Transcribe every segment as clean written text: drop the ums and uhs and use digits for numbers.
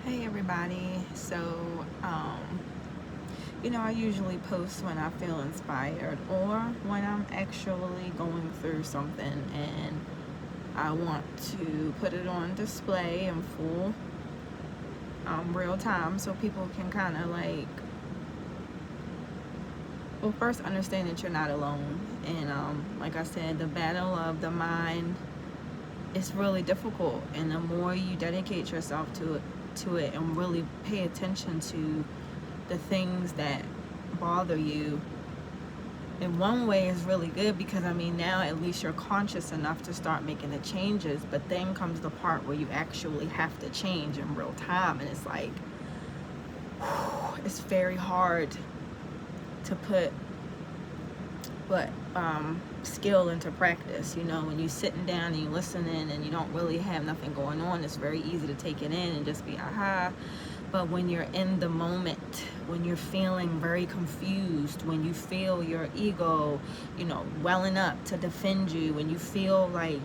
Hey everybody. I usually post when I feel inspired or when I'm actually going through something and I want to put it on display in full real time so people can kind of first understand that you're not alone. And like I said, the battle of the mind is really difficult, and the more you dedicate yourself to it and really pay attention to the things that bother you, in one way is really good because now at least you're conscious enough to start making the changes. But then comes the part where you actually have to change in real time, and it's like it's very hard to put but skill into practice. When you're sitting down and you're listening and you don't really have nothing going on, it's very easy to take it in and just be aha. But when you're in the moment, when you're feeling very confused, when you feel your ego, welling up to defend you, when you feel like,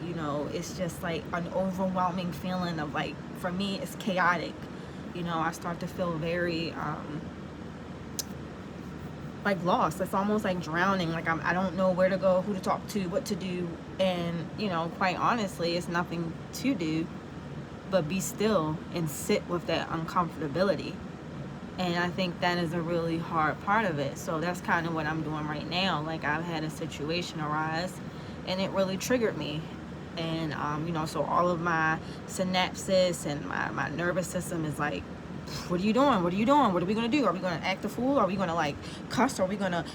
it's just like an overwhelming feeling of, like, for me, it's chaotic. I start to feel very like lost. It's almost like drowning. Like I don't know where to go, who to talk to, what to do. And quite honestly, it's nothing to do but be still and sit with that uncomfortability. And I think that is a really hard part of it. So that's kind of what I'm doing right now. Like, I've had a situation arise and it really triggered me. And so all of my synapses and my nervous system is like, what are you doing? What are you doing? What are we gonna do? Are we gonna act a fool? Are we gonna like cuss? Are we gonna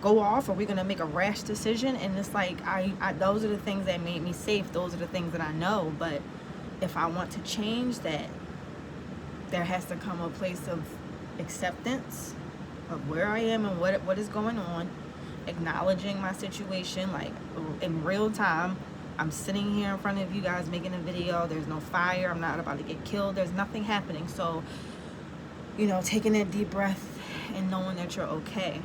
go off? Are we gonna make a rash decision? And it's like I those are the things that made me safe. Those are the things that I know. But if I want to change that, there has to come a place of acceptance of where I am and what is going on, acknowledging my situation, like in real time. I'm sitting here in front of you guys making a video. There's no fire. I'm not about to get killed. There's nothing happening. So, taking that deep breath and knowing that you're okay.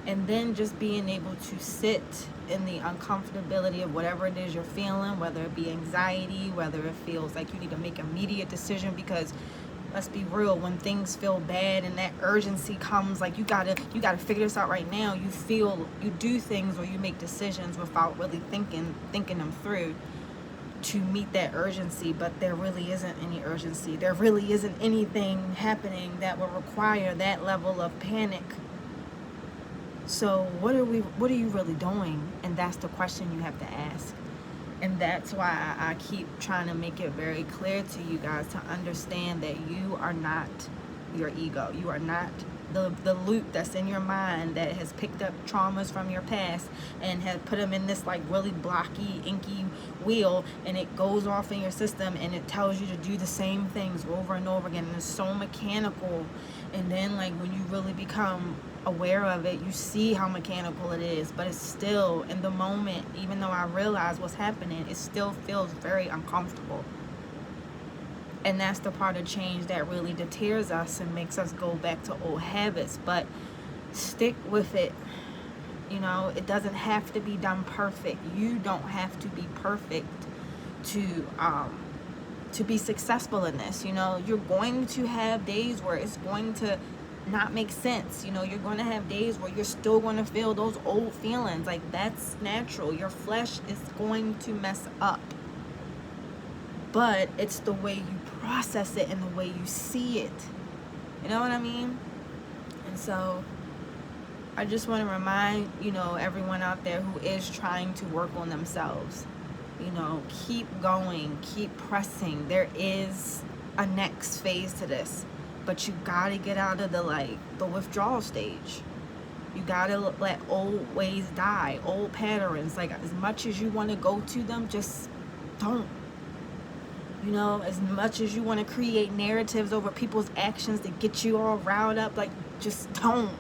And then just being able to sit in the uncomfortability of whatever it is you're feeling, whether it be anxiety, whether it feels like you need to make an immediate decision, because let's be real, when things feel bad and that urgency comes, like you gotta figure this out right now. You do things or you make decisions without really thinking them through to meet that urgency. But there really isn't any urgency. There really isn't anything happening that will require that level of panic. So what are you really doing? And that's the question you have to ask. And that's why I keep trying to make it very clear to you guys to understand that you are not your ego. You are not the loop that's in your mind that has picked up traumas from your past and has put them in this like really blocky, inky wheel, and it goes off in your system and it tells you to do the same things over and over again. And it's so mechanical. And then like when you really become aware of it, you see how mechanical it is, but it's still in the moment, even though I realize what's happening, it still feels very uncomfortable. And that's the part of change that really deters us and makes us go back to old habits. But stick with it. It doesn't have to be done perfect. You don't have to be perfect to be successful in this. You're going to have days where it's going to not make sense. You're going to have days where you're still going to feel those old feelings. Like, that's natural. Your flesh is going to mess up. But it's the way you process it and the way you see it. You know what I mean? And so I just want to remind, everyone out there who is trying to work on themselves, keep going, keep pressing. There is a next phase to this, but you gotta get out of the withdrawal stage. You gotta let old ways die, old patterns. Like, as much as you want to go to them, just don't. As much as you want to create narratives over people's actions that get you all riled up, like, just don't.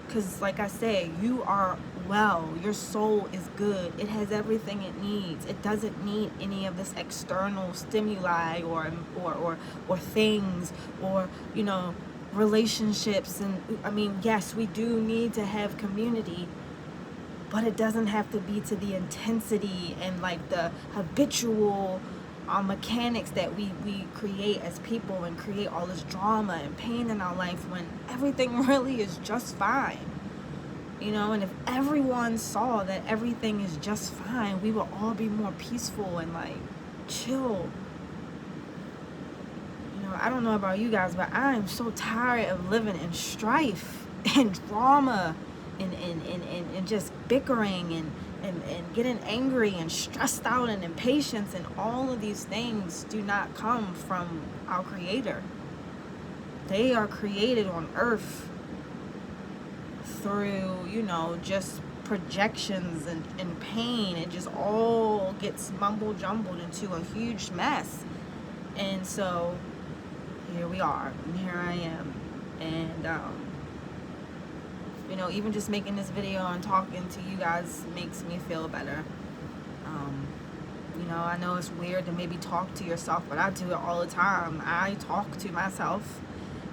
Because like I say, you are well. Your soul is good. It has everything it needs. It doesn't need any of this external stimuli or things or relationships. And yes, we do need to have community, but it doesn't have to be to the intensity and like the habitual our mechanics that we create as people, and create all this drama and pain in our life when everything really is just fine. You know, and if everyone saw that everything is just fine, we will all be more peaceful and like chill. You know, I don't know about you guys, but I am so tired of living in strife and drama and just bickering and getting angry and stressed out and impatience, and all of these things do not come from our Creator. They are created on earth through, you know, just projections and pain. It just all gets mumble jumbled into a huge mess. And so here we are, and here I am, and you know, even just making this video and talking to you guys makes me feel better. You know, I know it's weird to maybe talk to yourself, but I do it all the time. I talk to myself.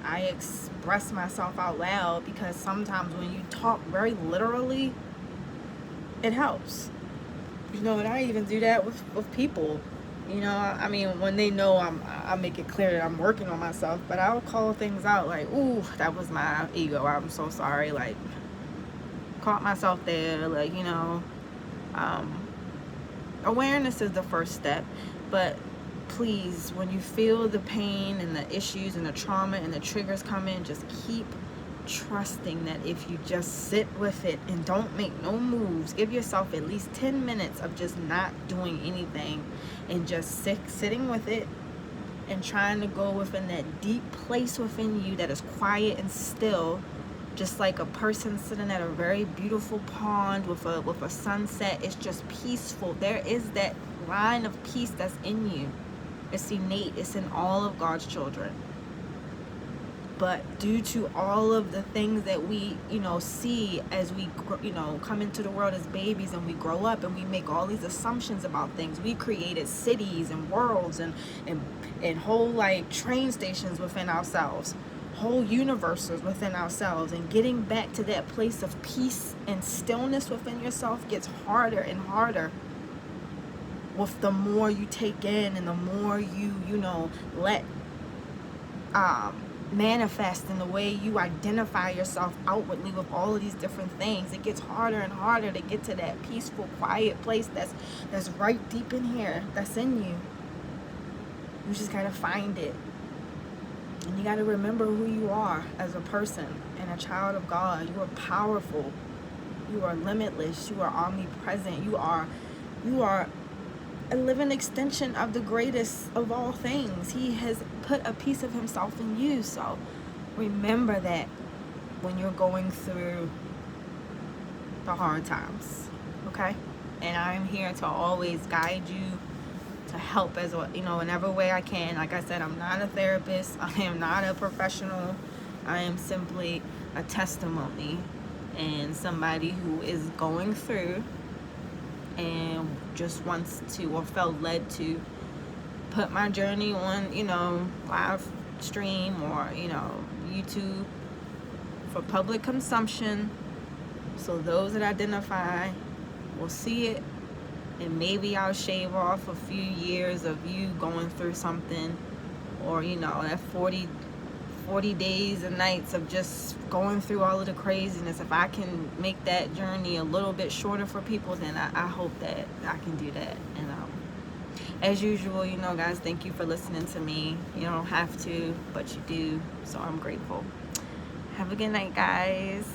I express myself out loud, because sometimes when you talk very literally, it helps. You know, and I even do that with people. You know, I mean, when they know I make it clear that I'm working on myself, but I'll call things out like, ooh, that was my ego. I'm so sorry. Like, caught myself there. Like, you know, awareness is the first step, but please, when you feel the pain and the issues and the trauma and the triggers come in, just keep trusting that if you just sit with it and don't make no moves, give yourself at least 10 minutes of just not doing anything and just sitting with it and trying to go within that deep place within you that is quiet and still, just like a person sitting at a very beautiful pond with a sunset. It's just peaceful. There is that line of peace that's in you. It's innate. It's in all of God's children. But due to all of the things that we, you know, see as we, you know, come into the world as babies, and we grow up and we make all these assumptions about things. We created cities and worlds and whole like train stations within ourselves, whole universes within ourselves. And getting back to that place of peace and stillness within yourself gets harder and harder with the more you take in and the more you know, let manifest in the way you identify yourself outwardly with all of these different things. It gets harder and harder to get to that peaceful, quiet place that's right deep in here, that's in you. You just gotta find it. And you gotta remember who you are as a person and a child of God. You are powerful. You are limitless. You are omnipresent. You are a living extension of the greatest of all things. He has put a piece of himself in you. So remember that when you're going through the hard times, okay? And I'm here to always guide you, to help as well, you know, in every way I can. Like I said, I'm not a therapist. I am not a professional. I am simply a testimony and somebody who is going through and just wants to, or felt led to, put my journey on, you know, live stream or, you know, YouTube for public consumption, so those that identify will see it, and maybe I'll shave off a few years of you going through something, or, you know, that 40 days and nights of just going through all of the craziness. If I can make that journey a little bit shorter for people, then I hope that I can do that. And as usual, you know, guys, thank you for listening to me. You don't have to, but you do, so I'm grateful. Have a good night, guys.